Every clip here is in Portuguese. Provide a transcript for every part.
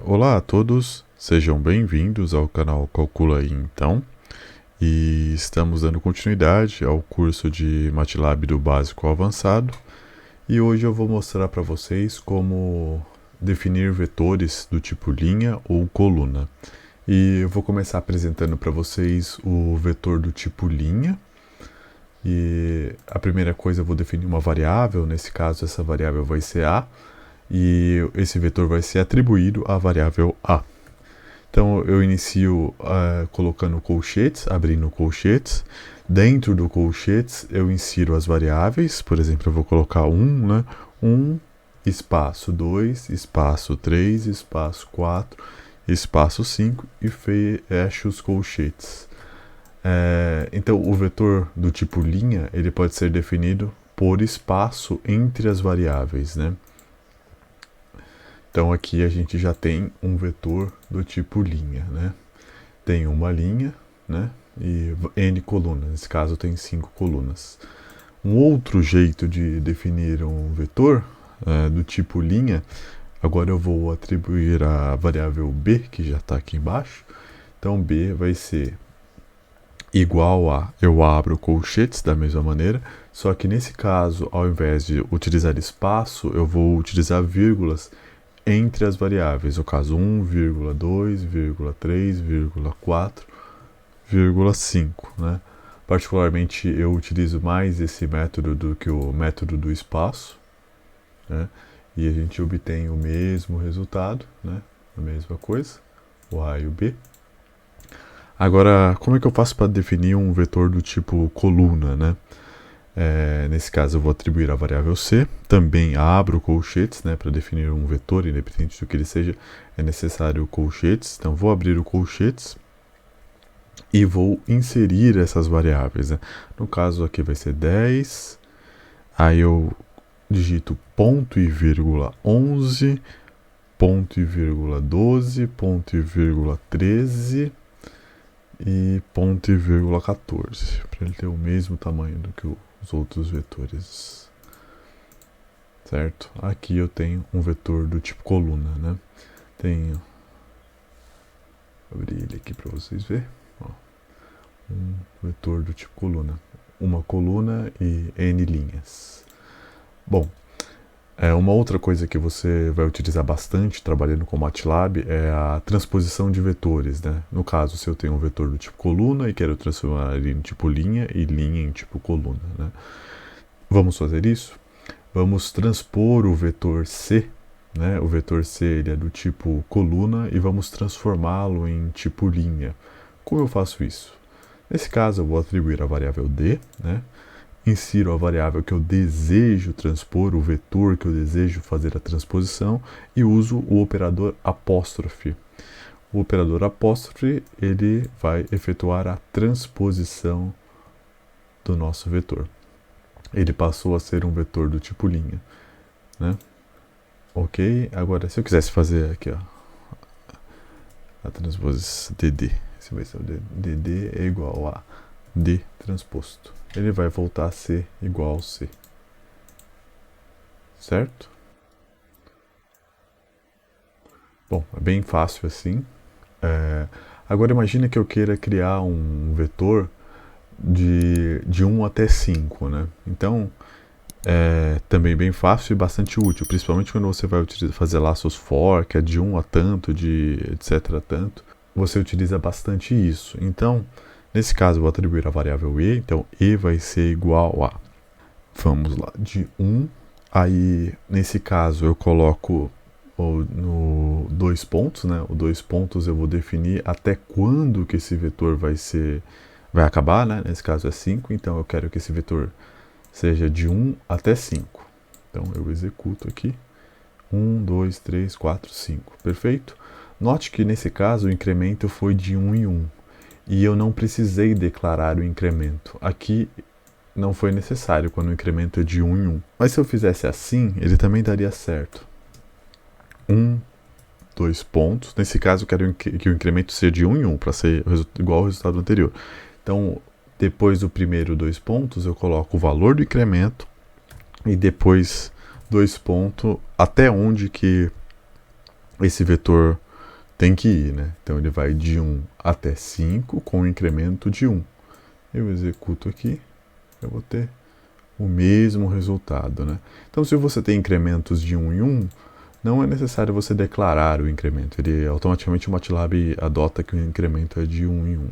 Olá a todos, sejam bem-vindos ao canal Calcula aí então, e estamos dando continuidade ao curso de MATLAB do básico ao avançado, e hoje eu vou mostrar para vocês como definir vetores do tipo linha ou coluna. E eu vou começar apresentando para vocês o vetor do tipo linha, e a primeira coisa eu vou definir uma variável, nesse caso essa variável vai ser A, e esse vetor vai ser atribuído à variável A. Então eu inicio colocando colchetes, abrindo colchetes. Dentro do colchetes eu insiro as variáveis, por exemplo, eu vou colocar 1, né? 1, espaço 2, espaço 3, espaço 4, espaço 5 e fecho os colchetes. Então o vetor do tipo linha, ele pode ser definido por espaço entre as variáveis, né? Então aqui a gente já tem um vetor do tipo linha, né? Tem uma linha, né? E n colunas, nesse caso tem 5 colunas. Um outro jeito de definir um vetor do tipo linha, agora eu vou atribuir a variável b, que já está aqui embaixo. Então b vai ser igual a, eu abro colchetes da mesma maneira, só que nesse caso, ao invés de utilizar espaço, eu vou utilizar vírgulas entre as variáveis, no caso 1, 2, 3, 4, 5, né? Particularmente eu utilizo mais esse método do que o método do espaço, né? E a gente obtém o mesmo resultado, né? A mesma coisa, o A e o B. Agora, como é que eu faço para definir um vetor do tipo coluna, né? Nesse caso eu vou atribuir a variável c, também abro colchetes, né, para definir um vetor, independente do que ele seja, é necessário colchetes, então vou abrir o colchetes e vou inserir essas variáveis, né? No caso aqui vai ser 10, aí eu digito ponto e vírgula 11, ponto e vírgula 12, ponto e vírgula 13 e ponto e vírgula 14, para ele ter o mesmo tamanho do que os outros vetores, certo? Aqui eu tenho um vetor do tipo coluna, né? Tenho, vou abrir ele aqui para vocês verem, um vetor do tipo coluna, uma coluna e n linhas. Bom, uma outra coisa que você vai utilizar bastante trabalhando com MATLAB é a transposição de vetores, né? No caso, se eu tenho um vetor do tipo coluna e quero transformar ele em tipo linha e linha em tipo coluna, né? Vamos fazer isso? Vamos transpor o vetor C, né? O vetor C ele é do tipo coluna e vamos transformá-lo em tipo linha. Como eu faço isso? Nesse caso, eu vou atribuir a variável D, né? Insiro a variável que eu desejo transpor, o vetor que eu desejo fazer a transposição, e uso o operador apóstrofe. O operador apóstrofe ele vai efetuar a transposição do nosso vetor. Ele passou a ser um vetor do tipo linha, né? Ok, agora se eu quisesse fazer aqui, ó, a transposição dd, esse vai ser o dd é igual a d transposto. Ele vai voltar a ser igual ao C. Certo? Bom, é bem fácil assim. Agora imagina que eu queira criar um vetor de 1 até 5, né? Então, também bem fácil e bastante útil, principalmente quando você vai fazer laços for, que é de 1 a tanto, de etc a tanto. Você utiliza bastante isso. Então, nesse caso, eu vou atribuir a variável e, então e vai ser igual a, vamos lá, de 1, aí nesse caso eu coloco no 2 pontos, né? O 2 pontos eu vou definir até quando que esse vetor vai acabar, né? Nesse caso é 5, então eu quero que esse vetor seja de 1 até 5. Então eu executo aqui, 1, 2, 3, 4, 5, perfeito? Note que nesse caso o incremento foi de 1 em 1, e eu não precisei declarar o incremento. Aqui não foi necessário quando o incremento é de 1 em 1. Mas se eu fizesse assim, ele também daria certo. 1, 2 pontos. Nesse caso eu quero que o incremento seja de 1 em 1, para ser igual ao resultado anterior. Então, depois do primeiro 2 pontos, eu coloco o valor do incremento e depois 2 pontos até onde que esse vetor tem que ir, né? Então ele vai de 1 até 5 com um incremento de 1. Eu executo aqui, eu vou ter o mesmo resultado, né? Então se você tem incrementos de 1 em 1, não é necessário você declarar o incremento. Ele automaticamente o MATLAB adota que o incremento é de 1 em 1.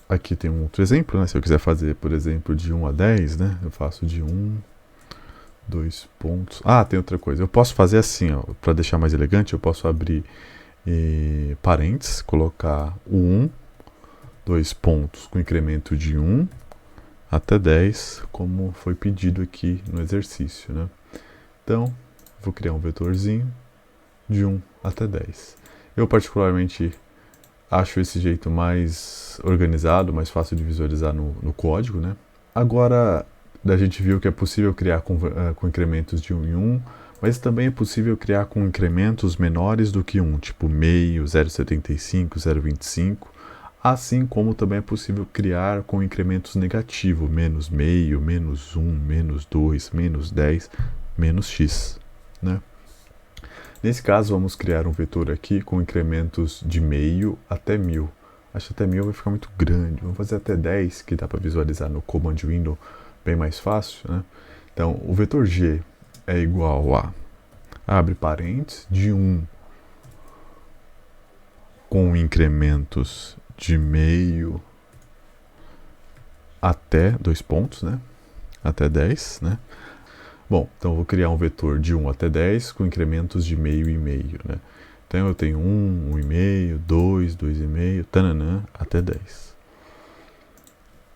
Aqui tem um outro exemplo, né? Se eu quiser fazer, por exemplo, de 1 a 10, né? Eu faço de 1, 2 pontos. Ah, tem outra coisa. Eu posso fazer assim, ó, para deixar mais elegante, eu posso abrir parênteses, colocar o 1, 2 pontos com incremento de 1 até 10, como foi pedido aqui no exercício, né? Então, vou criar um vetorzinho de 1 até 10. Eu particularmente acho esse jeito mais organizado, mais fácil de visualizar no código, né? Agora, a gente viu que é possível criar com incrementos de 1 em 1, mas também é possível criar com incrementos menores do que 1, tipo meio, 0,75, 0,25, assim como também é possível criar com incrementos negativos, menos meio, menos 1, menos 2, menos 10, menos x, né? Nesse caso, vamos criar um vetor aqui com incrementos de meio até 1000. Acho que até 1000 vai ficar muito grande. Vamos fazer até 10, que dá para visualizar no Command Window bem mais fácil, né? Então, o vetor g é igual a, abre parênteses, de 1 com incrementos de meio até 2 pontos, né? Até 10, né? Bom, então eu vou criar um vetor de 1 até 10 com incrementos de meio e meio, né? Então eu tenho 1, 1,5, 2, 2,5, tananã, até 10.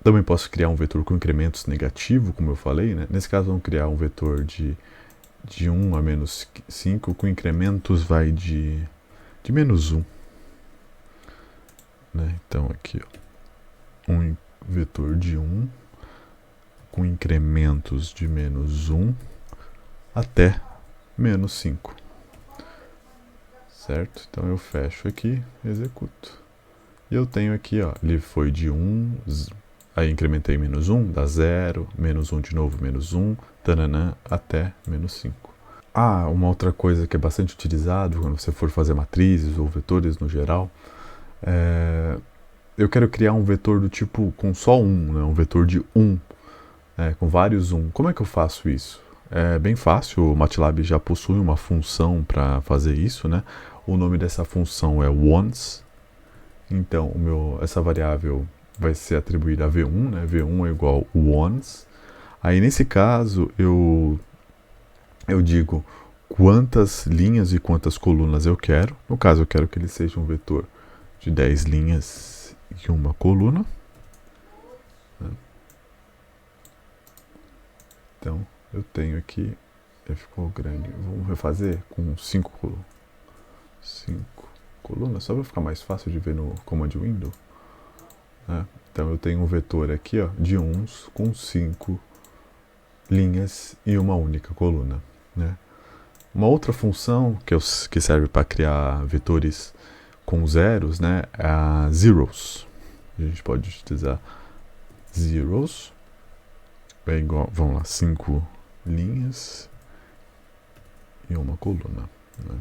Também posso criar um vetor com incrementos negativo, como eu falei, né? Nesse caso vamos criar um vetor de 1 a menos 5 com incrementos vai de menos 1. Né? Então aqui, ó, um vetor de 1 com incrementos de menos 1 até menos 5. Certo? Então eu fecho aqui, executo. E eu tenho aqui, ó, ele foi de 1, aí incrementei menos 1, dá 0, menos 1 de novo, menos 1, tananã, até menos 5. Ah, uma outra coisa que é bastante utilizado quando você for fazer matrizes ou vetores no geral, eu quero criar um vetor do tipo com só 1, né, um vetor de 1, com vários 1. Como é que eu faço isso? É bem fácil, o MATLAB já possui uma função para fazer isso, né? O nome dessa função é ones. Então, essa variável vai ser atribuída a V1, né? V1 é igual a ones. Aí, nesse caso, eu digo quantas linhas e quantas colunas eu quero. No caso, eu quero que ele seja um vetor de 10 linhas e uma coluna. Né? Então, eu tenho aqui, ficou grande, vamos refazer com 5 colunas, só para ficar mais fácil de ver no Command Window. Né? Então eu tenho um vetor aqui, ó, de 1s com 5 linhas e uma única coluna. Né? Uma outra função que serve para criar vetores com zeros, né, é a zeros. A gente pode utilizar zeros, é igual, vamos lá, 5 linhas e uma coluna. Né?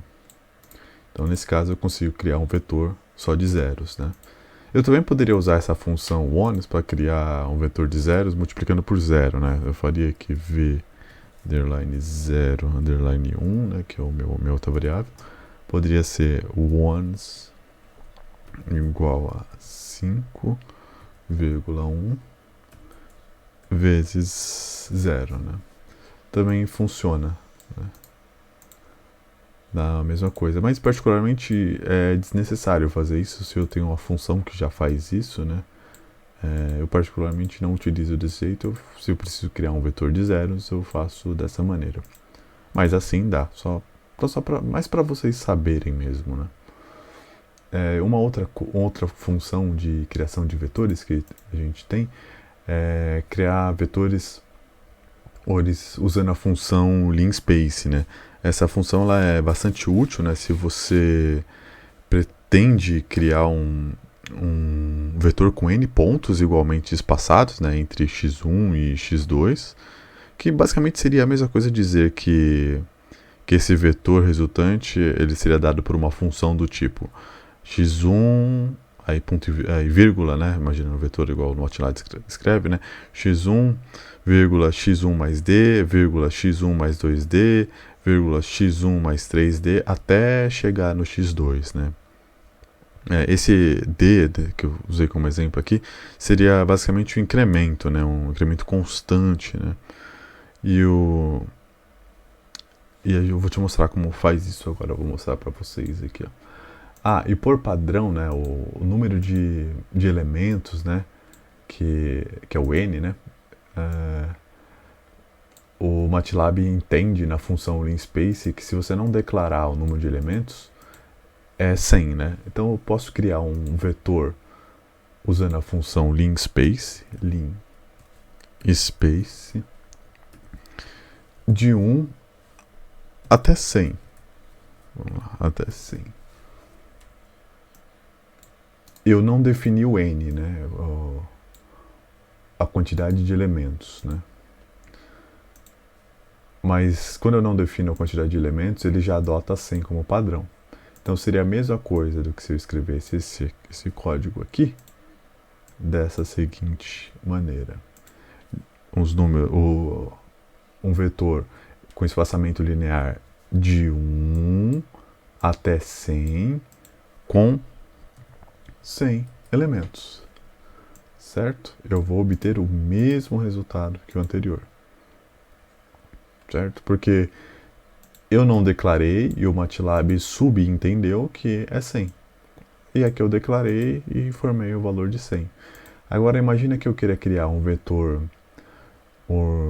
Então, nesse caso, eu consigo criar um vetor só de zeros. Né? Eu também poderia usar essa função ones para criar um vetor de zeros multiplicando por zero. Né? Eu faria aqui v underline 0 underline 1, né, que é o minha outra variável. Poderia ser ones igual a 5,1 vezes 0, né? Também funciona, né? Da mesma coisa, mas particularmente é desnecessário fazer isso se eu tenho uma função que já faz isso, né? Eu particularmente não utilizo desse jeito. Se eu preciso criar um vetor de zeros, eu faço dessa maneira. Mas assim dá, mais para vocês saberem mesmo, né? Uma outra função de criação de vetores que a gente tem é criar vetores usando a função linspace, né? Essa função ela é bastante útil, né? Se você pretende criar um vetor com n pontos igualmente espaçados, né, entre x1 e x2, que basicamente seria a mesma coisa dizer que que esse vetor resultante ele seria dado por uma função do tipo x1, aí ponto aí vírgula, né? Imagina um vetor igual no MATLAB escreve, né? x1, vírgula x1 mais d, vírgula x1 mais 2d, vírgula x1 mais 3d, até chegar no x2, né? Esse d que eu usei como exemplo aqui seria basicamente um incremento, né? Um incremento constante, né? E aí eu vou te mostrar como faz isso agora. Eu vou mostrar para vocês aqui, ó. E por padrão, né? O número de elementos, né? Que é o n, né? O MATLAB entende na função linspace que se você não declarar o número de elementos, é 100, né? Então eu posso criar um vetor usando a função linspace, de 1 até 100. Vamos lá, até 100. Eu não defini o n, né? A quantidade de elementos, né? Mas quando eu não defino a quantidade de elementos, ele já adota 100 como padrão. Então seria a mesma coisa do que se eu escrevesse esse código aqui dessa seguinte maneira. Um vetor com espaçamento linear de 1 até 100 com 100 elementos. Certo? Eu vou obter o mesmo resultado que o anterior. Certo? Porque eu não declarei e o MATLAB subentendeu que é 100. E aqui eu declarei e formei o valor de 100. Agora imagina que eu queira criar um vetor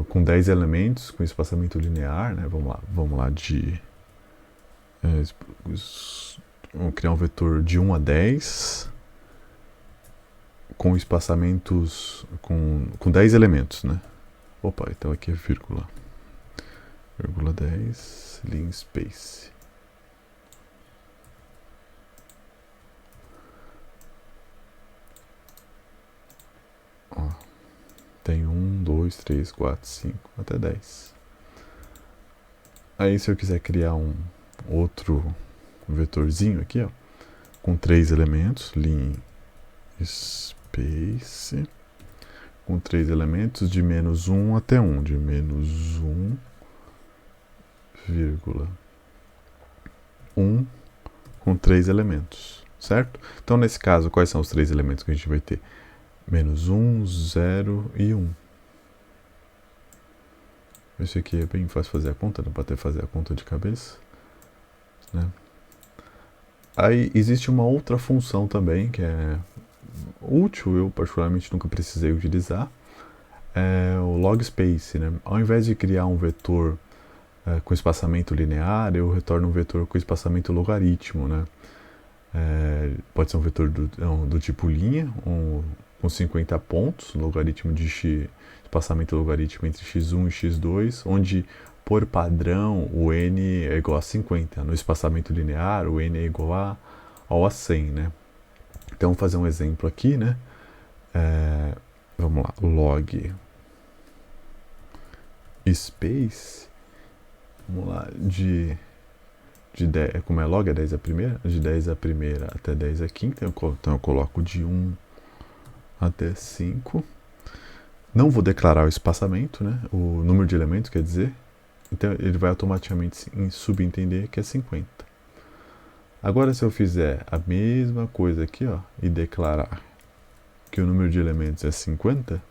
com 10 elementos, com espaçamento linear, né? Vamos lá vamos criar um vetor de 1 a 10 com espaçamentos com 10 elementos, né? Opa, então aqui é vírgula 10 linspace. Tem 1, 2, 3, 4, 5, até 10. Aí se eu quiser criar um outro vetorzinho aqui, ó, com 3 elementos, linspace, com 3 elementos de menos 1 até 1, de menos 1, vírgula 1, com 3 elementos, certo? Então nesse caso, quais são os 3 elementos que a gente vai ter? Menos 1, 0 e 1. Esse aqui é bem fácil fazer a conta, dá para fazer a conta de cabeça, né? Aí existe uma outra função também que é útil, eu particularmente nunca precisei utilizar, é o logspace, né? Ao invés de criar um vetor com espaçamento linear, eu retorno um vetor com espaçamento logaritmo, né? Pode ser um vetor do tipo linha, com 50 pontos, logaritmo de espaçamento logaritmo entre x1 e x2, onde por padrão o n é igual a 50. No espaçamento linear o n é igual ao a 100, né? Então vamos fazer um exemplo aqui, né? Vamos lá, log space, vamos lá, de 10, como é log, é 10 a primeira, de 10 a primeira até 10 a quinta, então eu coloco de 1 até 5. Não vou declarar o espaçamento, né? O número de elementos, quer dizer. Então ele vai automaticamente subentender que é 50. Agora se eu fizer a mesma coisa aqui, ó, e declarar que o número de elementos é 50,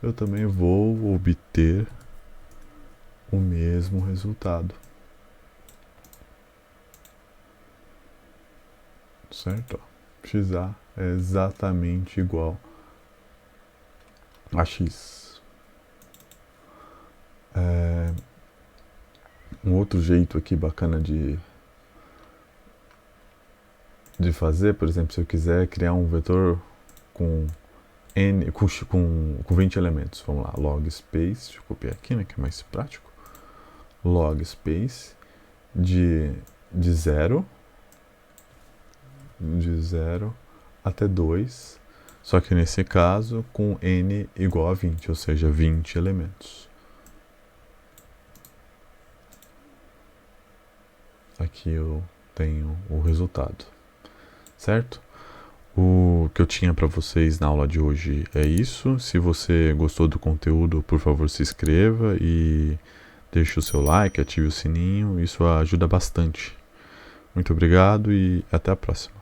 eu também vou obter o mesmo resultado. Certo? XA é exatamente igual a X. Um outro jeito aqui bacana de fazer, por exemplo, se eu quiser criar um vetor com 20 elementos, vamos lá, log space, deixa eu copiar aqui, né, que é mais prático, log space de 0 até 2, só que nesse caso com n igual a 20, ou seja, 20 elementos. aqui eu tenho o resultado, certo? O que eu tinha para vocês na aula de hoje é isso. Se você gostou do conteúdo, por favor, se inscreva e deixe o seu like, ative o sininho, isso ajuda bastante. Muito obrigado e até a próxima.